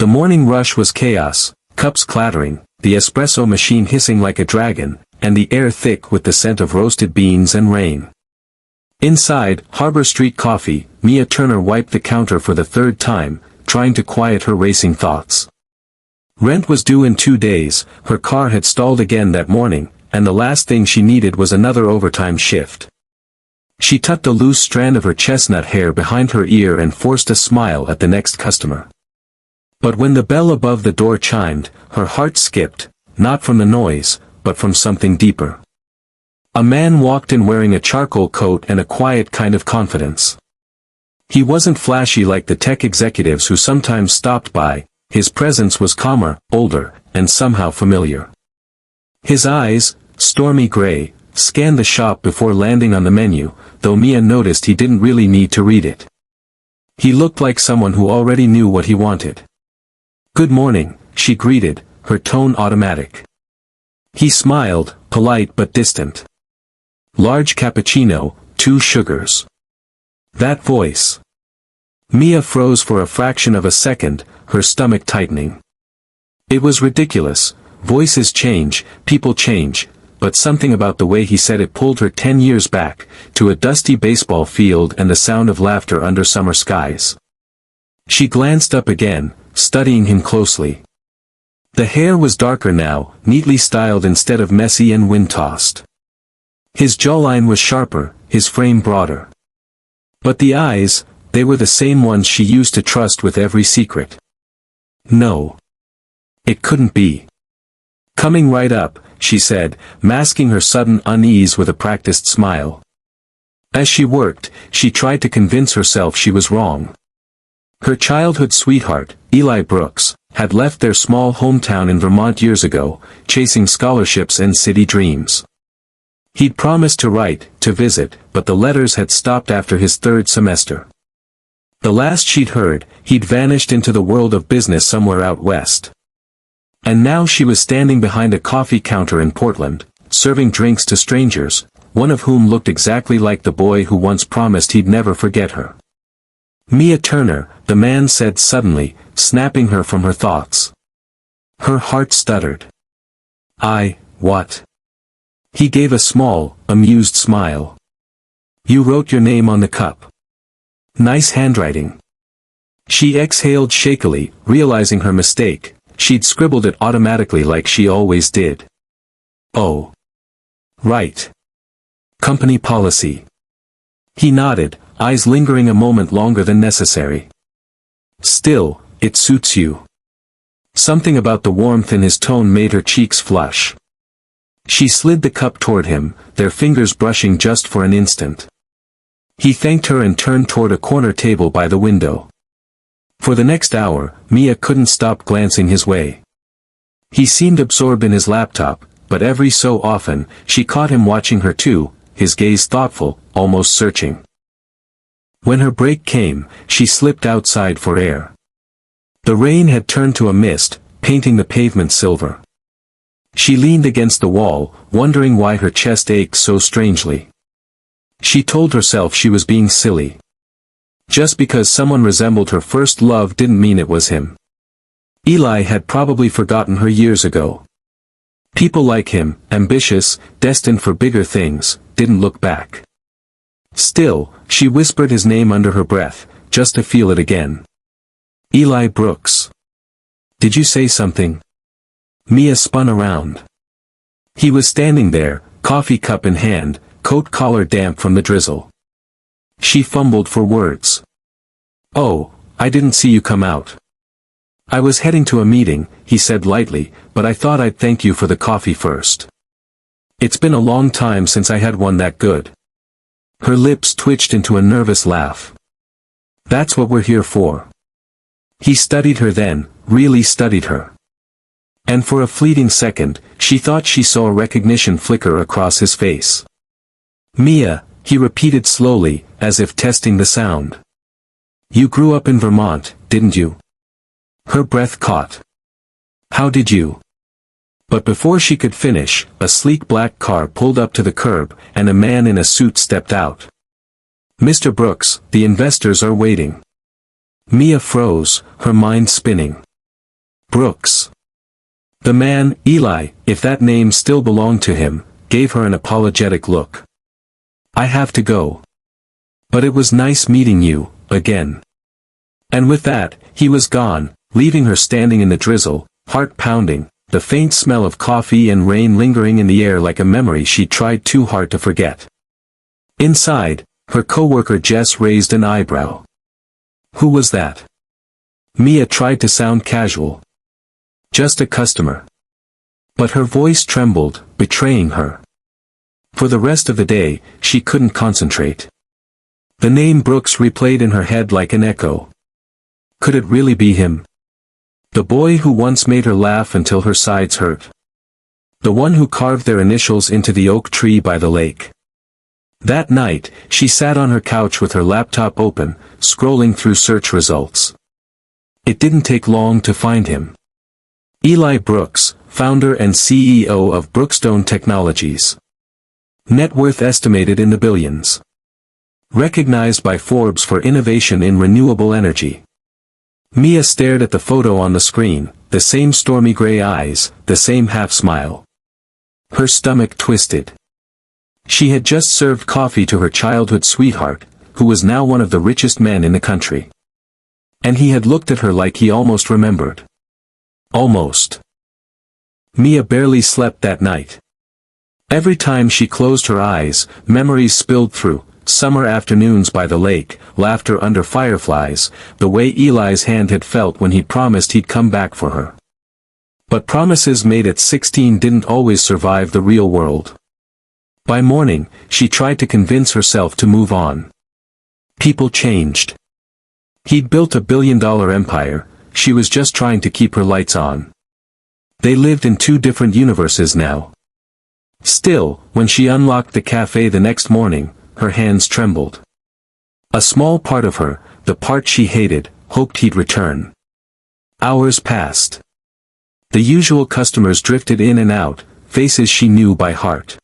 The morning rush was chaos, cups clattering, the espresso machine hissing like a dragon, and the air thick with the scent of roasted beans and rain. Inside, Harbor Street Coffee, Mia Turner wiped the counter for the third time, trying to quiet her racing thoughts. Rent was due in 2 days, her car had stalled again that morning, and the last thing she needed was another overtime shift. She tucked a loose strand of her chestnut hair behind her ear and forced a smile at the next customer. But when the bell above the door chimed, her heart skipped, not from the noise, but from something deeper. A man walked in wearing a charcoal coat and a quiet kind of confidence. He wasn't flashy like the tech executives who sometimes stopped by, his presence was calmer, older, and somehow familiar. His eyes, stormy gray, scanned the shop before landing on the menu, though Mia noticed he didn't really need to read it. He looked like someone who already knew what he wanted. "Good morning," she greeted, her tone automatic. He smiled, polite but distant. "Large cappuccino, 2 sugars." That voice. Mia froze for a fraction of a second, her stomach tightening. It was ridiculous. Voices change, people change, but something about the way he said it pulled her 10 years back, to a dusty baseball field and the sound of laughter under summer skies. She glanced up again, studying him closely. The hair was darker now, neatly styled instead of messy and wind-tossed. His jawline was sharper, his frame broader. But the eyes, they were the same ones she used to trust with every secret. No. It couldn't be. "Coming right up," she said, masking her sudden unease with a practiced smile. As she worked, she tried to convince herself she was wrong. Her childhood sweetheart, Eli Brooks, had left their small hometown in Vermont years ago, chasing scholarships and city dreams. He'd promised to write, to visit, but the letters had stopped after his 3rd semester. The last she'd heard, he'd vanished into the world of business somewhere out west. And now she was standing behind a coffee counter in Portland, serving drinks to strangers, one of whom looked exactly like the boy who once promised he'd never forget her. "Mia Turner," the man said suddenly, snapping her from her thoughts. Her heart stuttered. What? He gave a small, amused smile. "You wrote your name on the cup. Nice handwriting." She exhaled shakily, realizing her mistake. She'd scribbled it automatically like she always did. "Oh. Right. Company policy." He nodded, eyes lingering a moment longer than necessary. "Still, it suits you." Something about the warmth in his tone made her cheeks flush. She slid the cup toward him, their fingers brushing just for an instant. He thanked her and turned toward a corner table by the window. For the next hour, Mia couldn't stop glancing his way. He seemed absorbed in his laptop, but every so often, she caught him watching her too, his gaze thoughtful, almost searching. When her break came, she slipped outside for air. The rain had turned to a mist, painting the pavement silver. She leaned against the wall, wondering why her chest ached so strangely. She told herself she was being silly. Just because someone resembled her first love didn't mean it was him. Eli had probably forgotten her years ago. People like him, ambitious, destined for bigger things, didn't look back. Still, she whispered his name under her breath, just to feel it again. "Eli Brooks. Did you say something?" Mia spun around. He was standing there, coffee cup in hand, coat collar damp from the drizzle. She fumbled for words. "Oh, I didn't see you come out." "I was heading to a meeting," he said lightly, "but I thought I'd thank you for the coffee first. It's been a long time since I had one that good." Her lips twitched into a nervous laugh. "That's what we're here for." He studied her then, really studied her. And for a fleeting second, she thought she saw recognition flicker across his face. "Mia," he repeated slowly, as if testing the sound. "You grew up in Vermont, didn't you?" Her breath caught. "How did you?" But before she could finish, a sleek black car pulled up to the curb, and a man in a suit stepped out. "Mr. Brooks, the investors are waiting." Mia froze, her mind spinning. Brooks. The man, Eli, if that name still belonged to him, gave her an apologetic look. I have to go. But it was nice meeting you, again. And with that, he was gone, leaving her standing in the drizzle, heart pounding, the faint smell of coffee and rain lingering in the air like a memory she tried too hard to forget. Inside, her coworker Jess raised an eyebrow. Who was that? Mia tried to sound casual. Just a customer. But her voice trembled, betraying her. For the rest of the day, she couldn't concentrate. The name Brooks replayed in her head like an echo. Could it really be him? The boy who once made her laugh until her sides hurt. The one who carved their initials into the oak tree by the lake. That night, she sat on her couch with her laptop open, scrolling through search results. It didn't take long to find him. Eli Brooks, founder and CEO of Brookstone Technologies. Net worth estimated in the billions. Recognized by Forbes for innovation in renewable energy. Mia stared at the photo on the screen, the same stormy gray eyes, the same half-smile. Her stomach twisted. She had just served coffee to her childhood sweetheart, who was now one of the richest men in the country. And he had looked at her like he almost remembered. Almost. Mia barely slept that night. Every time she closed her eyes, memories spilled through. Summer afternoons by the lake, laughter under fireflies, the way Eli's hand had felt when he promised he'd come back for her. But promises made at 16 didn't always survive the real world. By morning, she tried to convince herself to move on. People changed. He'd built $1 billion empire, she was just trying to keep her lights on. They lived in two different universes now. Still, when she unlocked the cafe the next morning, her hands trembled. A small part of her, the part she hated, hoped he'd return. Hours passed. The usual customers drifted in and out, faces she knew by heart.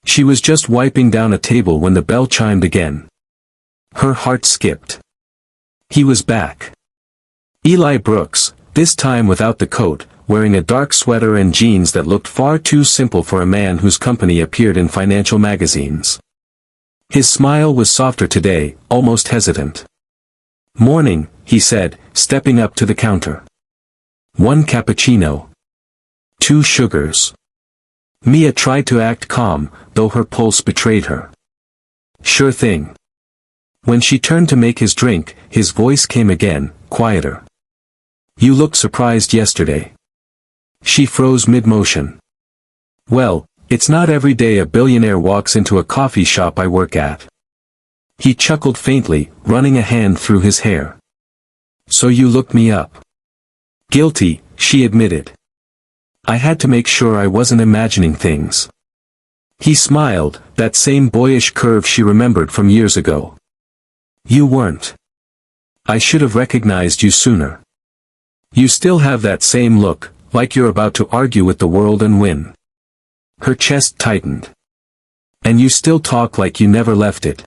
She was just wiping down a table when the bell chimed again. Her heart skipped. He was back. Eli Brooks, this time without the coat, wearing a dark sweater and jeans that looked far too simple for a man whose company appeared in financial magazines. His smile was softer today, almost hesitant. Morning, he said, stepping up to the counter. 1 cappuccino. 2 sugars. Mia tried to act calm, though her pulse betrayed her. Sure thing. When she turned to make his drink, his voice came again, quieter. You looked surprised yesterday. She froze mid-motion. Well, it's not every day a billionaire walks into a coffee shop I work at. He chuckled faintly, running a hand through his hair. So you looked me up. Guilty, she admitted. I had to make sure I wasn't imagining things. He smiled, that same boyish curve she remembered from years ago. You weren't. I should have recognized you sooner. You still have that same look, like you're about to argue with the world and win. Her chest tightened. And you still talk like you never left it.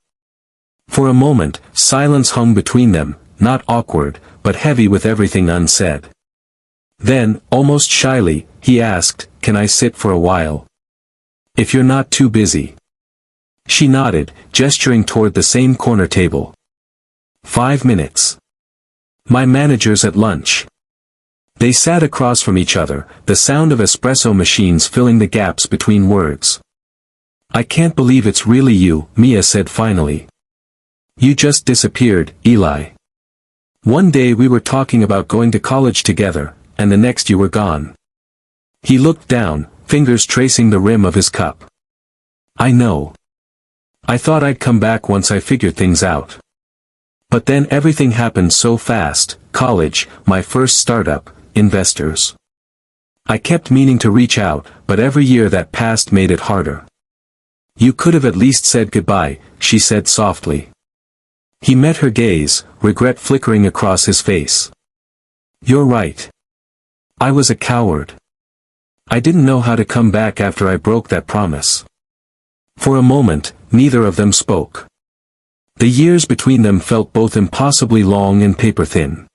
For a moment, silence hung between them, not awkward, but heavy with everything unsaid. Then, almost shyly, he asked, can I sit for a while? If you're not too busy. She nodded, gesturing toward the same corner table. 5 minutes. My manager's at lunch. They sat across from each other, the sound of espresso machines filling the gaps between words. I can't believe it's really you, Mia said finally. You just disappeared, Eli. One day we were talking about going to college together, and the next you were gone. He looked down, fingers tracing the rim of his cup. I know. I thought I'd come back once I figured things out. But then everything happened so fast, college, my first startup, investors. I kept meaning to reach out, but every year that passed made it harder. You could have at least said goodbye, she said softly. He met her gaze, regret flickering across his face. You're right. I was a coward. I didn't know how to come back after I broke that promise. For a moment, neither of them spoke. The years between them felt both impossibly long and paper-thin.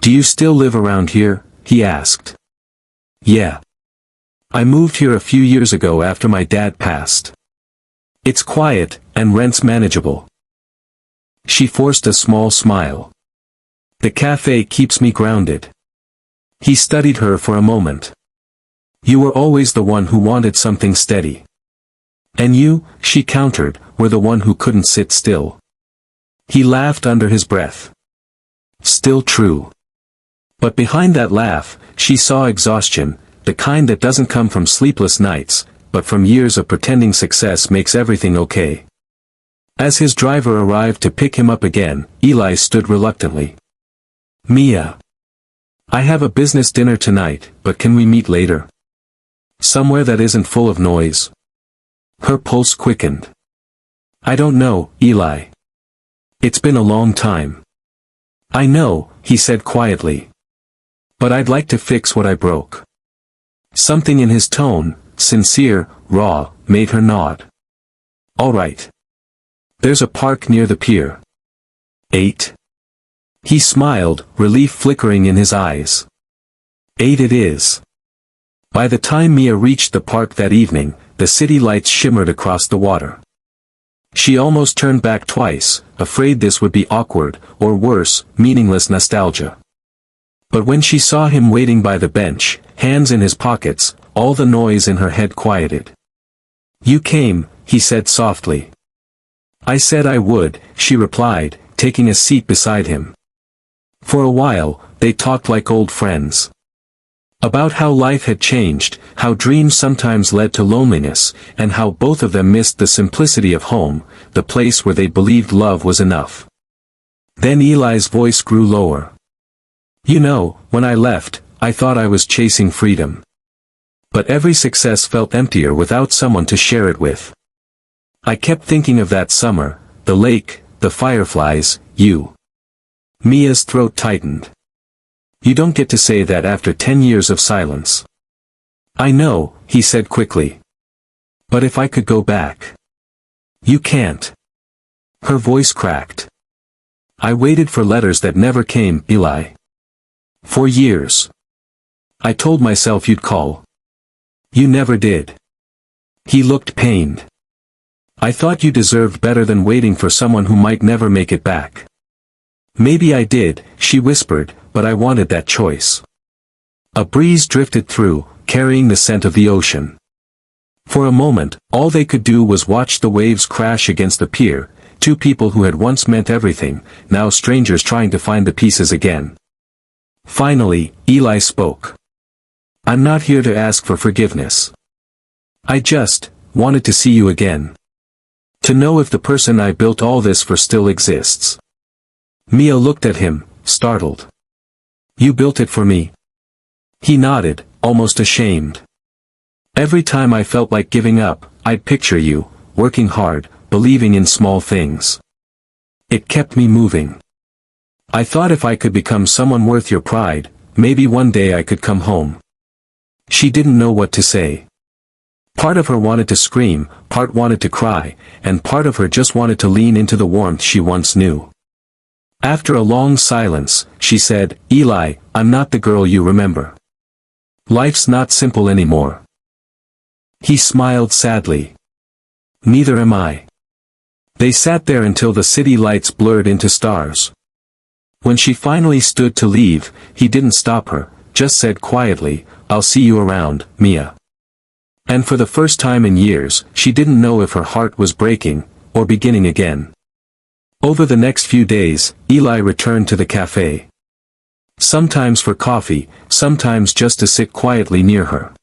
Do you still live around here? he asked. Yeah. I moved here a few years ago after my dad passed. It's quiet, and rent's manageable. She forced a small smile. The cafe keeps me grounded. He studied her for a moment. You were always the one who wanted something steady. And you, she countered, were the one who couldn't sit still. He laughed under his breath. Still true. But behind that laugh, she saw exhaustion, the kind that doesn't come from sleepless nights, but from years of pretending success makes everything okay. As his driver arrived to pick him up again, Eli stood reluctantly. Mia. I have a business dinner tonight, but can we meet later? Somewhere that isn't full of noise. Her pulse quickened. I don't know, Eli. It's been a long time. I know, he said quietly. But I'd like to fix what I broke. Something in his tone, sincere, raw, made her nod. All right. There's a park near the pier. 8. He smiled, relief flickering in his eyes. 8 it is. By the time Mia reached the park that evening, the city lights shimmered across the water. She almost turned back twice, afraid this would be awkward, or worse, meaningless nostalgia. But when she saw him waiting by the bench, hands in his pockets, all the noise in her head quieted. You came, he said softly. I said I would, she replied, taking a seat beside him. For a while, they talked like old friends. About how life had changed, how dreams sometimes led to loneliness, and how both of them missed the simplicity of home, the place where they believed love was enough. Then Eli's voice grew lower. You know, when I left, I thought I was chasing freedom. But every success felt emptier without someone to share it with. I kept thinking of that summer, the lake, the fireflies, you. Mia's throat tightened. You don't get to say that after 10 years of silence. I know, he said quickly. But if I could go back. You can't. Her voice cracked. I waited for letters that never came, Eli. For years. I told myself you'd call. You never did. He looked pained. I thought you deserved better than waiting for someone who might never make it back. Maybe I did, she whispered, but I wanted that choice. A breeze drifted through, carrying the scent of the ocean. For a moment, all they could do was watch the waves crash against the pier, two people who had once meant everything, now strangers trying to find the pieces again. Finally, Eli spoke. I'm not here to ask for forgiveness. I just wanted to see you again. To know if the person I built all this for still exists. Mia looked at him, startled. You built it for me? He nodded, almost ashamed. Every time I felt like giving up, I'd picture you, working hard, believing in small things. It kept me moving. I thought if I could become someone worth your pride, maybe one day I could come home. She didn't know what to say. Part of her wanted to scream, part wanted to cry, and part of her just wanted to lean into the warmth she once knew. After a long silence, she said, Eli, I'm not the girl you remember. Life's not simple anymore. He smiled sadly. Neither am I. They sat there until the city lights blurred into stars. When she finally stood to leave, he didn't stop her, just said quietly, I'll see you around, Mia. And for the first time in years, she didn't know if her heart was breaking, or beginning again. Over the next few days, Eli returned to the cafe. Sometimes for coffee, sometimes just to sit quietly near her.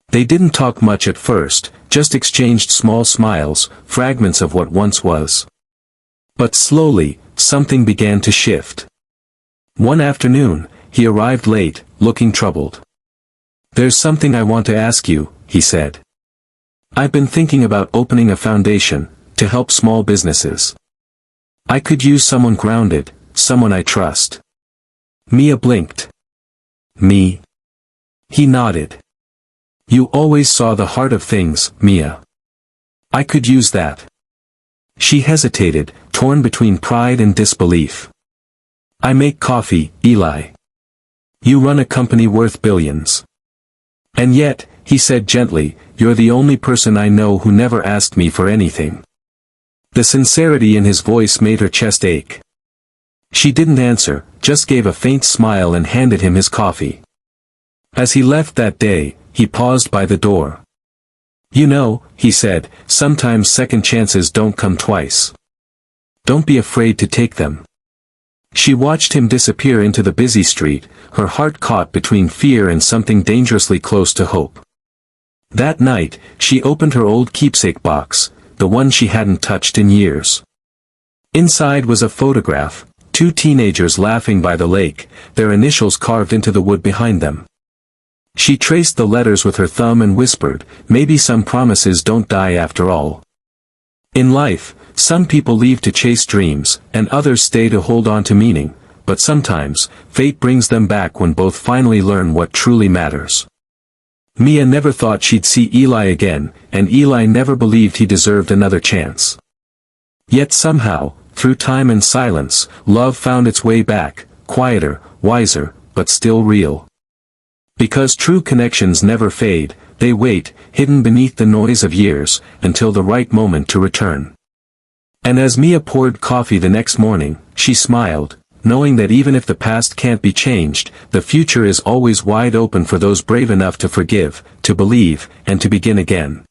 They didn't talk much at first, just exchanged small smiles, fragments of what once was. But slowly, something began to shift. One afternoon, he arrived late, looking troubled. There's something I want to ask you, he said. I've been thinking about opening a foundation, to help small businesses. I could use someone grounded, someone I trust. Mia blinked. Me? He nodded. You always saw the heart of things, Mia. I could use that. She hesitated, torn between pride and disbelief. I make coffee, Eli. You run a company worth billions. And yet, he said gently, you're the only person I know who never asked me for anything. The sincerity in his voice made her chest ache. She didn't answer, just gave a faint smile and handed him his coffee. As he left that day, he paused by the door. You know, he said, sometimes second chances don't come twice. Don't be afraid to take them. She watched him disappear into the busy street, her heart caught between fear and something dangerously close to hope. That night, she opened her old keepsake box, the one she hadn't touched in years. Inside was a photograph, two teenagers laughing by the lake, their initials carved into the wood behind them. She traced the letters with her thumb and whispered, maybe some promises don't die after all. In life, some people leave to chase dreams, and others stay to hold on to meaning, but sometimes, fate brings them back when both finally learn what truly matters. Mia never thought she'd see Eli again, and Eli never believed he deserved another chance. Yet somehow, through time and silence, love found its way back, quieter, wiser, but still real. Because true connections never fade, they wait, hidden beneath the noise of years, until the right moment to return. And as Mia poured coffee the next morning, she smiled, knowing that even if the past can't be changed, the future is always wide open for those brave enough to forgive, to believe, and to begin again.